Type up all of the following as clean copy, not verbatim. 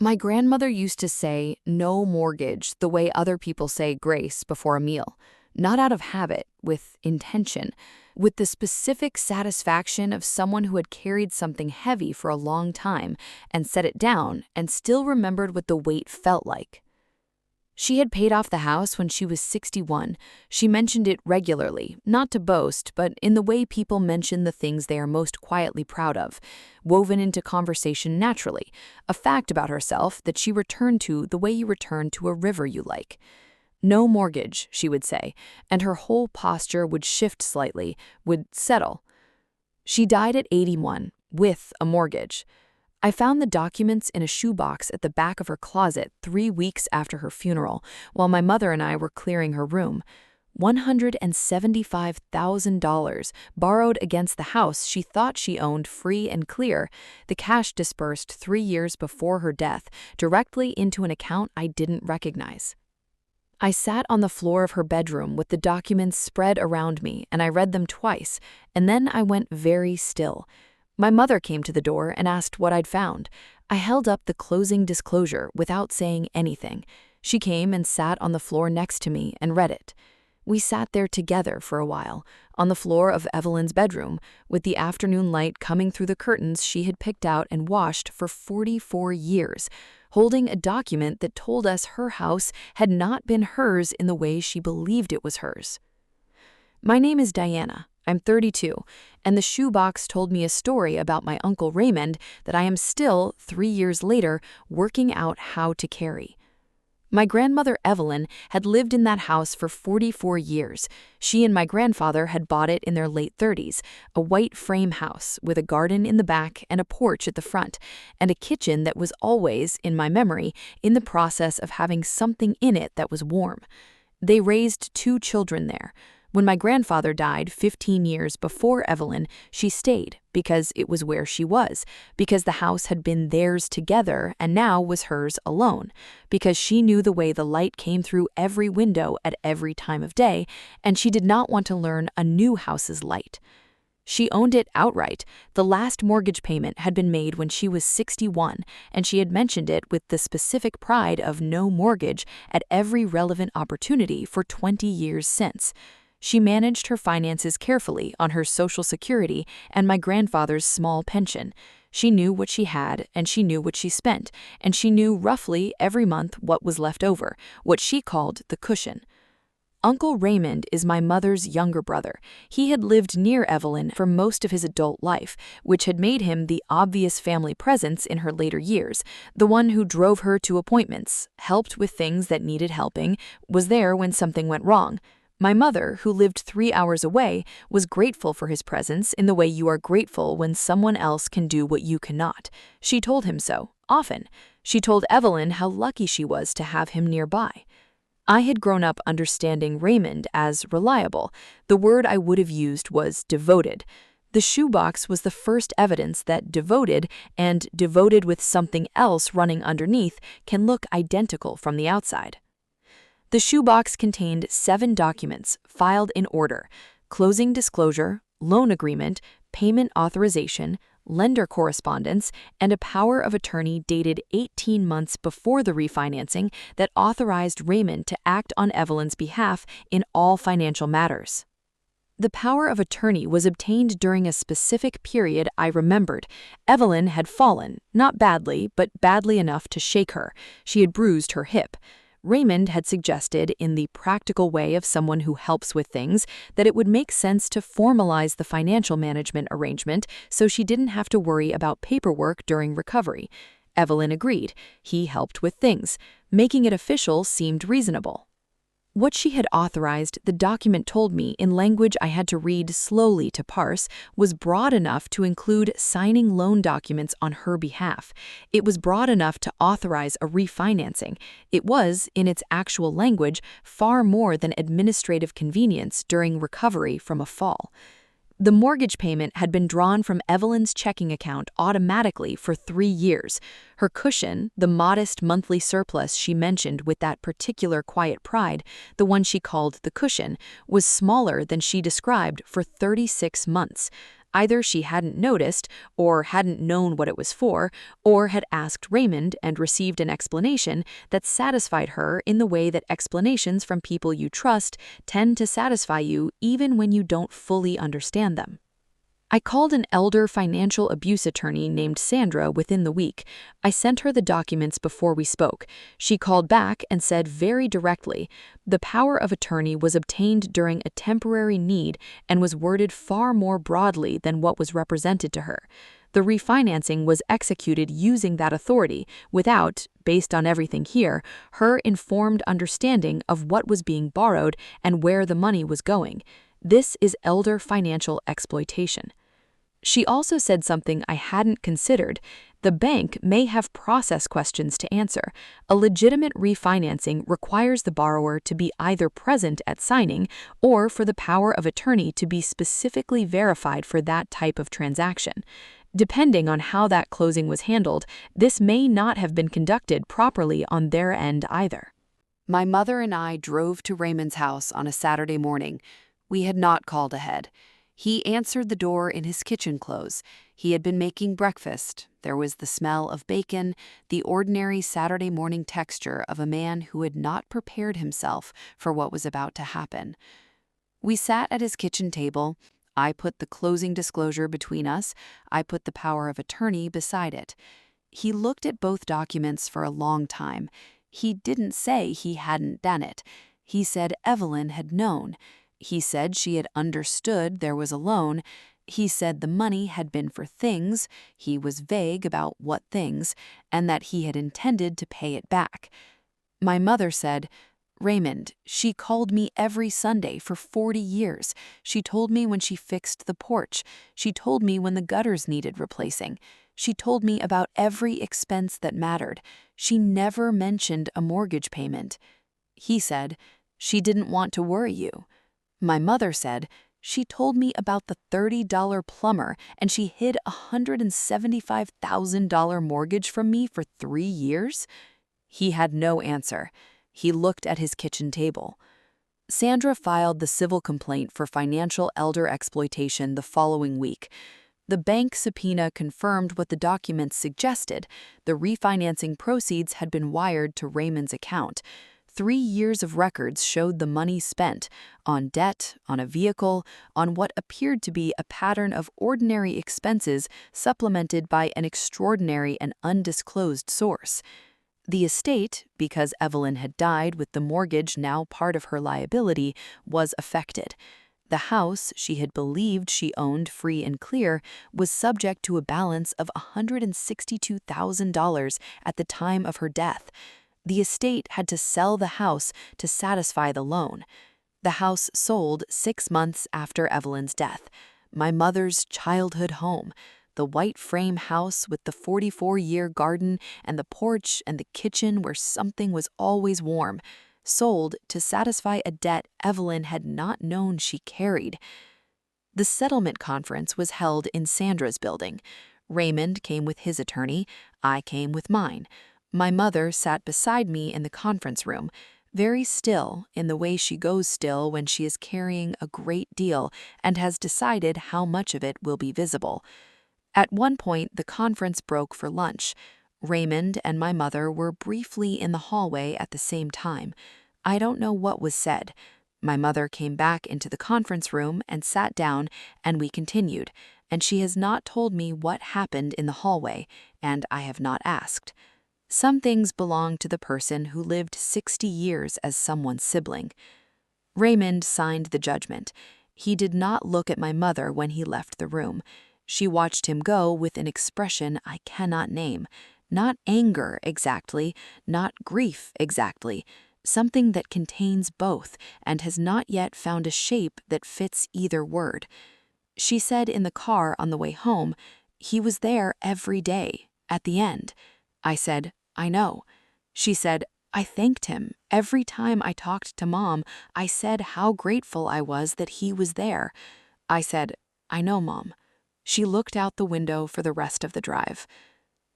My grandmother used to say no mortgage the way other people say grace before a meal, not out of habit, with intention, with the specific satisfaction of someone who had carried something heavy for a long time and set it down and still remembered what the weight felt like. She had paid off the house when she was 61. She mentioned it regularly, not to boast, but in the way people mention the things they are most quietly proud of, woven into conversation naturally, a fact about herself that she returned to the way you return to a river you like. No mortgage, she would say, and her whole posture would shift slightly, would settle. She died at 81, with a mortgage. I found the documents in a shoebox at the back of her closet 3 weeks after her funeral, while my mother and I were clearing her room. $175,000 borrowed against the house she thought she owned free and clear, the cash dispersed 3 years before her death, directly into an account I didn't recognize. I sat on the floor of her bedroom with the documents spread around me, and I read them twice, and then I went very still. My mother came to the door and asked what I'd found. I held up the closing disclosure without saying anything. She came and sat on the floor next to me and read it. We sat there together for a while, on the floor of Evelyn's bedroom, with the afternoon light coming through the curtains she had picked out and washed for 44 years, holding a document that told us her house had not been hers in the way she believed it was hers. My name is Diana. I'm 32, and the shoebox told me a story about my uncle Raymond that I am still, 3 years later, working out how to carry. My grandmother Evelyn had lived in that house for 44 years. She and my grandfather had bought it in their late 30s, a white frame house with a garden in the back and a porch at the front, and a kitchen that was always, in my memory, in the process of having something in it that was warm. They raised 2 children there. When my grandfather died 15 years before Evelyn, she stayed because it was where she was, because the house had been theirs together and now was hers alone, because she knew the way the light came through every window at every time of day, and she did not want to learn a new house's light. She owned it outright. The last mortgage payment had been made when she was 61, and she had mentioned it with the specific pride of no mortgage at every relevant opportunity for 20 years since. She managed her finances carefully on her Social Security and my grandfather's small pension. She knew what she had, and she knew what she spent, and she knew roughly every month what was left over, what she called the cushion. Uncle Raymond is my mother's younger brother. He had lived near Evelyn for most of his adult life, which had made him the obvious family presence in her later years, the one who drove her to appointments, helped with things that needed helping, was there when something went wrong. My mother, who lived 3 hours away, was grateful for his presence in the way you are grateful when someone else can do what you cannot. She told him so, often. She told Evelyn how lucky she was to have him nearby. I had grown up understanding Raymond as reliable. The word I would have used was devoted. The shoebox was the first evidence that devoted and devoted with something else running underneath can look identical from the outside. The shoebox contained 7 documents filed in order: closing disclosure, loan agreement, payment authorization, lender correspondence, and a power of attorney dated 18 months before the refinancing that authorized Raymond to act on Evelyn's behalf in all financial matters. The power of attorney was obtained during a specific period I remembered. Evelyn had fallen, not badly, but badly enough to shake her. She had bruised her hip. Raymond had suggested, in the practical way of someone who helps with things, that it would make sense to formalize the financial management arrangement so she didn't have to worry about paperwork during recovery. Evelyn agreed. He helped with things. Making it official seemed reasonable. What she had authorized, the document told me in language I had to read slowly to parse, was broad enough to include signing loan documents on her behalf. It was broad enough to authorize a refinancing. It was, in its actual language, far more than administrative convenience during recovery from a fall. The mortgage payment had been drawn from Evelyn's checking account automatically for 3 years. Her cushion, the modest monthly surplus she mentioned with that particular quiet pride, the one she called the cushion, was smaller than she described for 36 months. Either she hadn't noticed, or hadn't known what it was for, or had asked Raymond and received an explanation that satisfied her in the way that explanations from people you trust tend to satisfy you even when you don't fully understand them. I called an elder financial abuse attorney named Sandra within the week. I sent her the documents before we spoke. She called back and said very directly, the power of attorney was obtained during a temporary need and was worded far more broadly than what was represented to her. The refinancing was executed using that authority without, based on everything here, her informed understanding of what was being borrowed and where the money was going. This is elder financial exploitation. She also said something I hadn't considered. The bank may have process questions to answer. A legitimate refinancing requires the borrower to be either present at signing or for the power of attorney to be specifically verified for that type of transaction. Depending on how that closing was handled, this may not have been conducted properly on their end either. My mother and I drove to Raymond's house on a Saturday morning. We had not called ahead. He answered the door in his kitchen clothes. He had been making breakfast. There was the smell of bacon, the ordinary Saturday morning texture of a man who had not prepared himself for what was about to happen. We sat at his kitchen table. I put the closing disclosure between us. I put the power of attorney beside it. He looked at both documents for a long time. He didn't say he hadn't done it. He said Evelyn had known. He said she had understood there was a loan. He said the money had been for things, he was vague about what things, and that he had intended to pay it back. My mother said, Raymond, she called me every Sunday for 40 years. She told me when she fixed the porch. She told me when the gutters needed replacing. She told me about every expense that mattered. She never mentioned a mortgage payment. He said, she didn't want to worry you. My mother said, she told me about the $30 plumber and she hid a $175,000 mortgage from me for 3 years? He had no answer. He looked at his kitchen table. Sandra filed the civil complaint for financial elder exploitation the following week. The bank subpoena confirmed what the documents suggested. The refinancing proceeds had been wired to Raymond's account. 3 years of records showed the money spent on debt, on a vehicle, on what appeared to be a pattern of ordinary expenses supplemented by an extraordinary and undisclosed source. The estate, because Evelyn had died with the mortgage now part of her liability, was affected. The house she had believed she owned free and clear was subject to a balance of $162,000 at the time of her death. The estate had to sell the house to satisfy the loan. The house sold 6 months after Evelyn's death. My mother's childhood home, the white frame house with the 44-year garden and the porch and the kitchen where something was always warm, sold to satisfy a debt Evelyn had not known she carried. The settlement conference was held in Sandra's building. Raymond came with his attorney. I came with mine. My mother sat beside me in the conference room, very still in the way she goes still when she is carrying a great deal and has decided how much of it will be visible. At one point, the conference broke for lunch. Raymond and my mother were briefly in the hallway at the same time. I don't know what was said. My mother came back into the conference room and sat down, and we continued, and she has not told me what happened in the hallway, and I have not asked. Some things belong to the person who lived 60 years as someone's sibling. Raymond signed the judgment. He did not look at my mother when he left the room. She watched him go with an expression I cannot name. Not anger exactly, not grief exactly, something that contains both and has not yet found a shape that fits either word. She said in the car on the way home, he was there every day, at the end. I said, I know. She said, I thanked him. Every time I talked to Mom, I said how grateful I was that he was there. I said, I know, Mom. She looked out the window for the rest of the drive.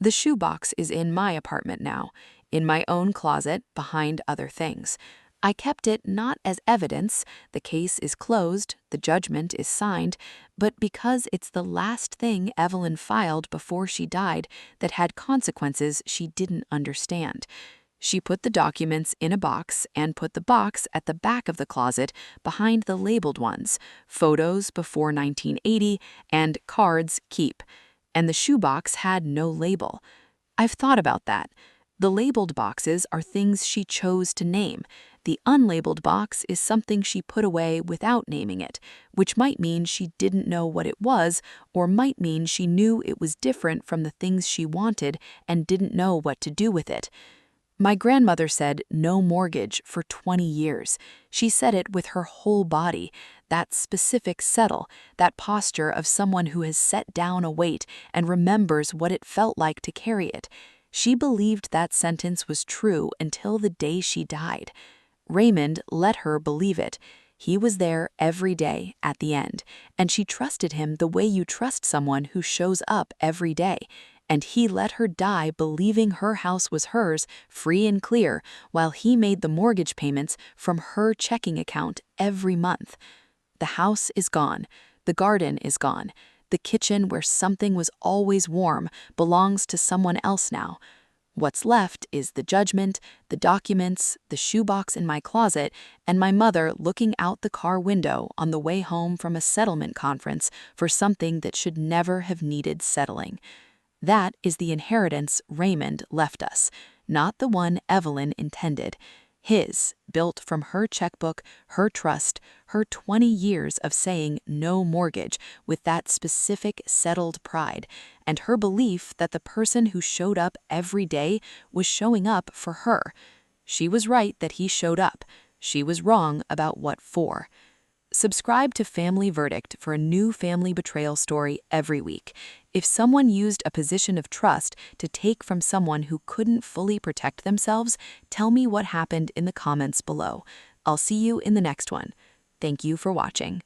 The shoebox is in my apartment now, in my own closet behind other things. I kept it not as evidence, the case is closed, the judgment is signed, but because it's the last thing Evelyn filed before she died that had consequences she didn't understand. She put the documents in a box and put the box at the back of the closet behind the labeled ones, photos before 1980 and cards keep. And the shoebox had no label. I've thought about that. The labeled boxes are things she chose to name. The unlabeled box is something she put away without naming it, which might mean she didn't know what it was, or might mean she knew it was different from the things she wanted and didn't know what to do with it. My grandmother said no mortgage for 20 years. She said it with her whole body, that specific settle, that posture of someone who has set down a weight and remembers what it felt like to carry it. She believed that sentence was true until the day she died. Raymond let her believe it. He was there every day at the end, and she trusted him the way you trust someone who shows up every day. And he let her die believing her house was hers, free and clear, while he made the mortgage payments from her checking account every month. The house is gone. The garden is gone. The kitchen where something was always warm belongs to someone else now. What's left is the judgment, the documents, the shoebox in my closet, and my mother looking out the car window on the way home from a settlement conference for something that should never have needed settling. That is the inheritance Raymond left us, not the one Evelyn intended. His, built from her checkbook, her trust, her 20 years of saying no mortgage with that specific settled pride, and her belief that the person who showed up every day was showing up for her. She was right that he showed up. She was wrong about what for. Subscribe to Family Verdict for a new family betrayal story every week. If someone used a position of trust to take from someone who couldn't fully protect themselves, tell me what happened in the comments below. I'll see you in the next one. Thank you for watching.